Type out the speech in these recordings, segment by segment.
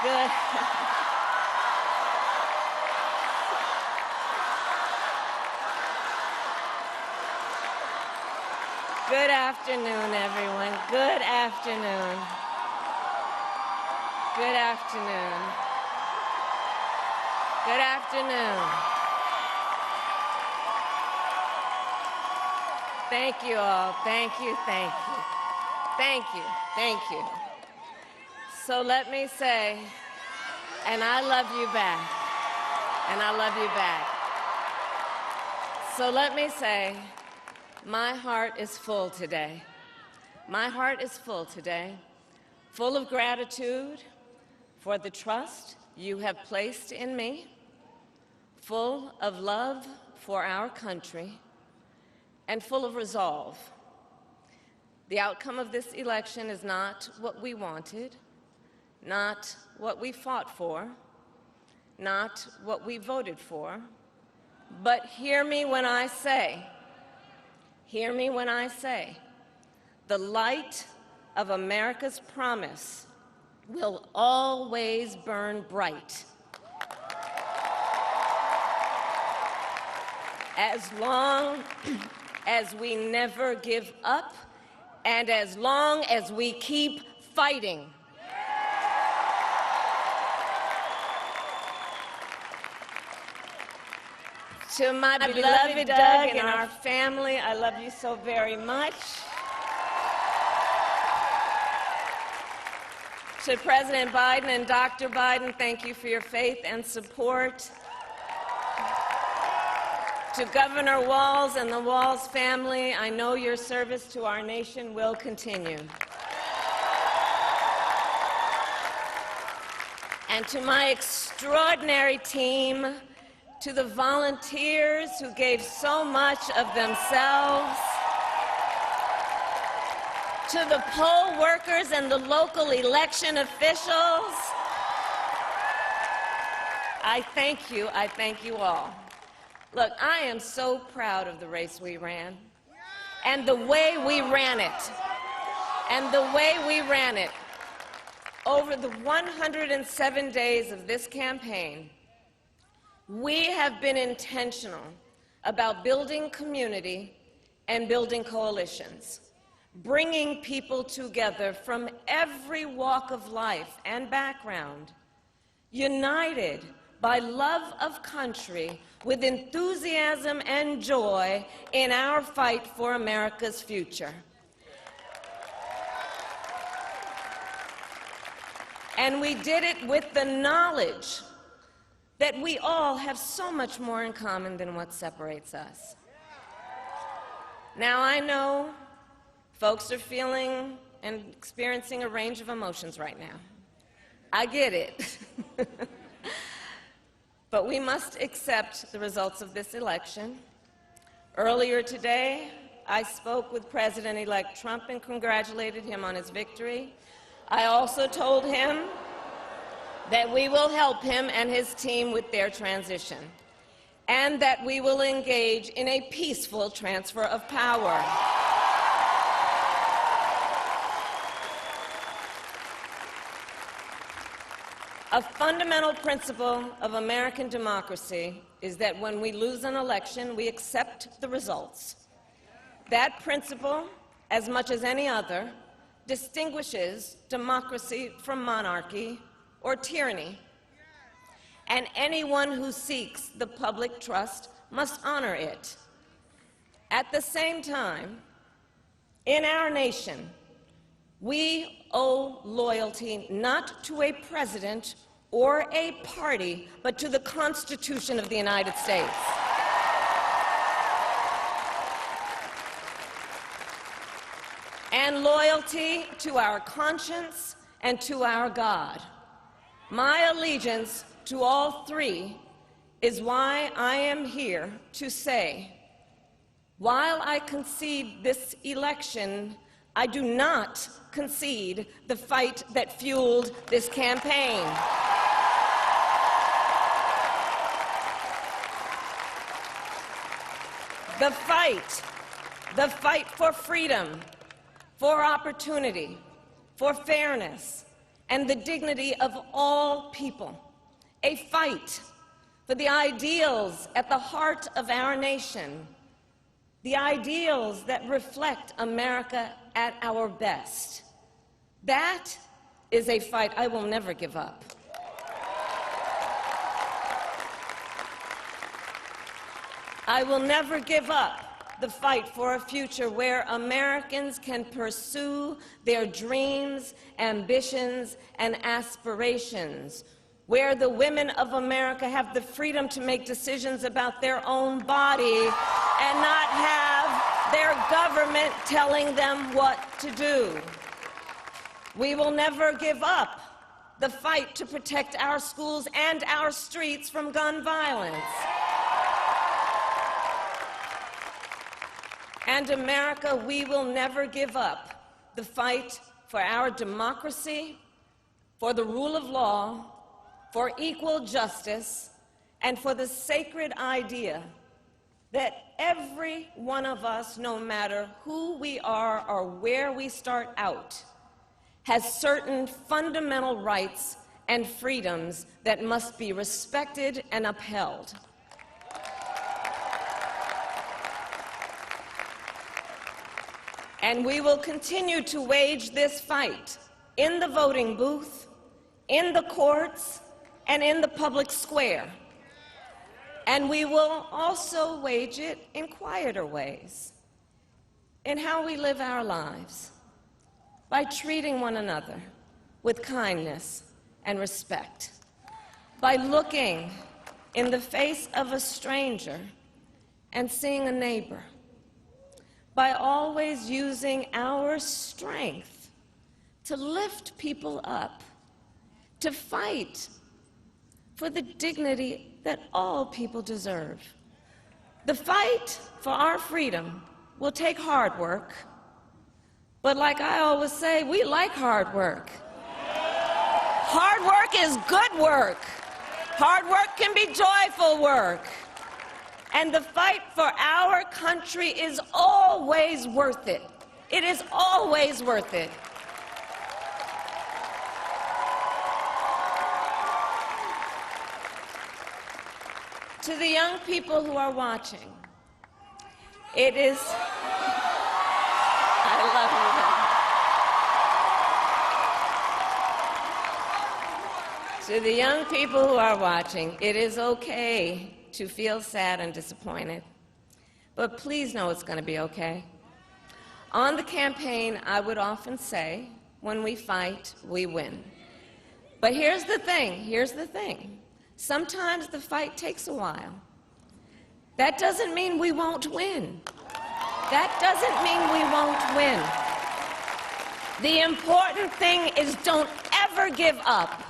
Good. Good afternoon, everyone. Good afternoon. Good afternoon. Good afternoon. Thank you all. Thank you, thank you. Thank you, thank you. So let me say, and I love you back, and I love you back. So let me say, my heart is full today. My heart is full today, full of gratitude for the trust you have placed in me, full of love for our country, and full of resolve. The outcome of this election is not what we wanted, not what we fought for, not what we voted for, but hear me when I say, the light of America's promise will always burn bright. As long as we never give up, and as long as we keep fighting. To my beloved Doug and our family, I love you so very much. To President Biden and Dr. Biden, thank you for your faith and support. To Governor Walz and the Walz family, I know your service to our nation will continue. And to my extraordinary team, to the volunteers who gave so much of themselves, to the poll workers and the local election officials, I thank you all. Look, I am so proud of the race we ran, and the way we ran it, Over the 107 days of this campaign, we have been intentional about building community and building coalitions, bringing people together from every walk of life and background, united by love of country with enthusiasm and joy in our fight for America's future. And we did it with the knowledge that we all have so much more in common than what separates us. Now, I know folks are feeling and experiencing a range of emotions right now. I get it. But we must accept the results of this election. Earlier today, I spoke with President-elect Trump and congratulated him on his victory. I also told him that we will help him and his team with their transition, and that we will engage in a peaceful transfer of power. A fundamental principle of American democracy is that when we lose an election, we accept the results. That principle, as much as any other, distinguishes democracy from monarchy or tyranny, and anyone who seeks the public trust must honor it. At the same time, in our nation, we owe loyalty not to a president or a party, but to the Constitution of the United States. And loyalty to our conscience and to our God. My allegiance to all three is why I am here to say, while I concede this election, I do not concede the fight that fueled this campaign. The fight for freedom, for opportunity, for fairness, and the dignity of all people, a fight for the ideals at the heart of our nation, the ideals that reflect America at our best. That is a fight I will never give up. I will never give up the fight for a future where Americans can pursue their dreams, ambitions, and aspirations, where the women of America have the freedom to make decisions about their own body and not have their government telling them what to do. We will never give up the fight to protect our schools and our streets from gun violence. And America, we will never give up the fight for our democracy, for the rule of law, for equal justice, and for the sacred idea that every one of us, no matter who we are or where we start out, has certain fundamental rights and freedoms that must be respected and upheld. And we will continue to wage this fight in the voting booth, in the courts, and in the public square. And we will also wage it in quieter ways, in how we live our lives, by treating one another with kindness and respect, by looking in the face of a stranger and seeing a neighbor, by always using our strength to lift people up, to fight for the dignity that all people deserve. The fight for our freedom will take hard work, but like I always say, we like hard work. Hard work is good work. Hard work can be joyful work. And the fight for our country is always worth it. It is always worth it. To the young people who are watching, it is, I love you. To the young people who are watching, it is okay to feel sad and disappointed, but please know it's going to be okay. On the campaign, I would often say, when we fight, we win. But here's the thing. Sometimes the fight takes a while. That doesn't mean we won't win. That doesn't mean we won't win. The important thing is don't ever give up.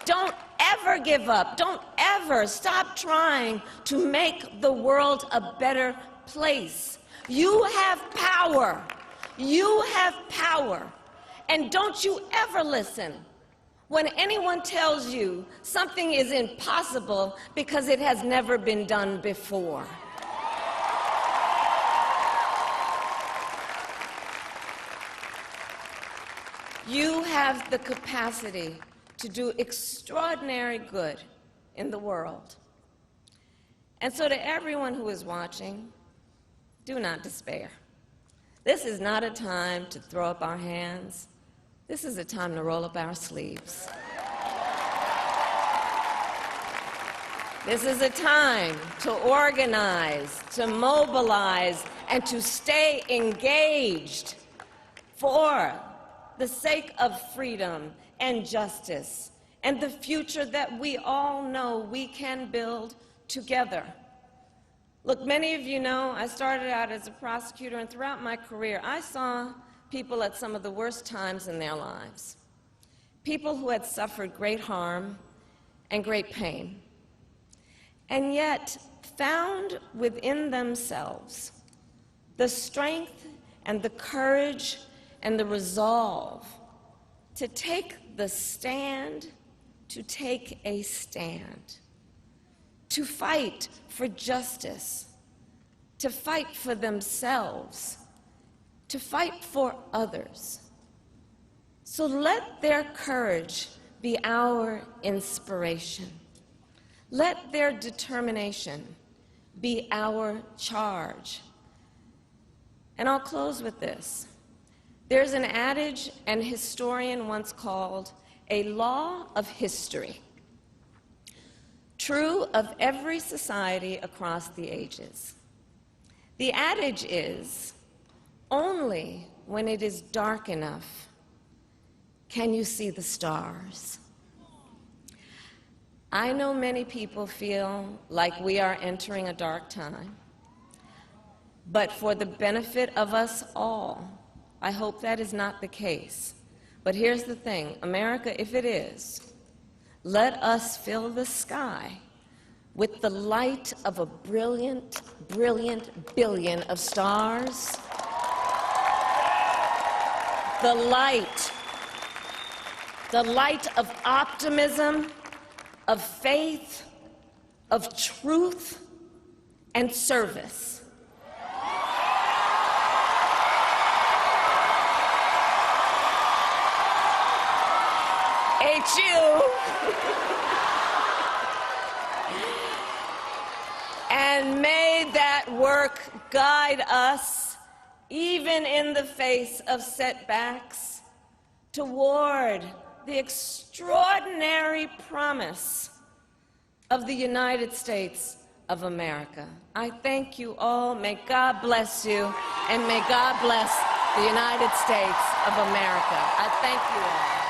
Don't ever give up. Don't ever stop trying to make the world a better place. You have power. You have power. And don't you ever listen when anyone tells you something is impossible because it has never been done before. You have the capacity to do extraordinary good in the world. And so to everyone who is watching, do not despair. This is not a time to throw up our hands. This is a time to roll up our sleeves. This is a time to organize, to mobilize, and to stay engaged for the sake of freedom and justice and the future that we all know we can build together. Look, many of you know I started out as a prosecutor, and throughout my career I saw people at some of the worst times in their lives. People who had suffered great harm and great pain, and yet found within themselves the strength and the courage and the resolve to take the stand, to take a stand, to fight for justice, to fight for themselves, to fight for others. So let their courage be our inspiration. Let their determination be our charge. And I'll close with this. There's an adage an historian once called a law of history, true of every society across the ages. The adage is, only when it is dark enough can you see the stars. I know many people feel like we are entering a dark time, but for the benefit of us all, I hope that is not the case. But here's the thing, America, if it is, let us fill the sky with the light of a brilliant, brilliant billion of stars. The light of optimism, of faith, of truth, and service. HU. And may that work guide us, even in the face of setbacks, toward the extraordinary promise of the United States of America. I thank you all. May God bless you, and may God bless the United States of America. I thank you all.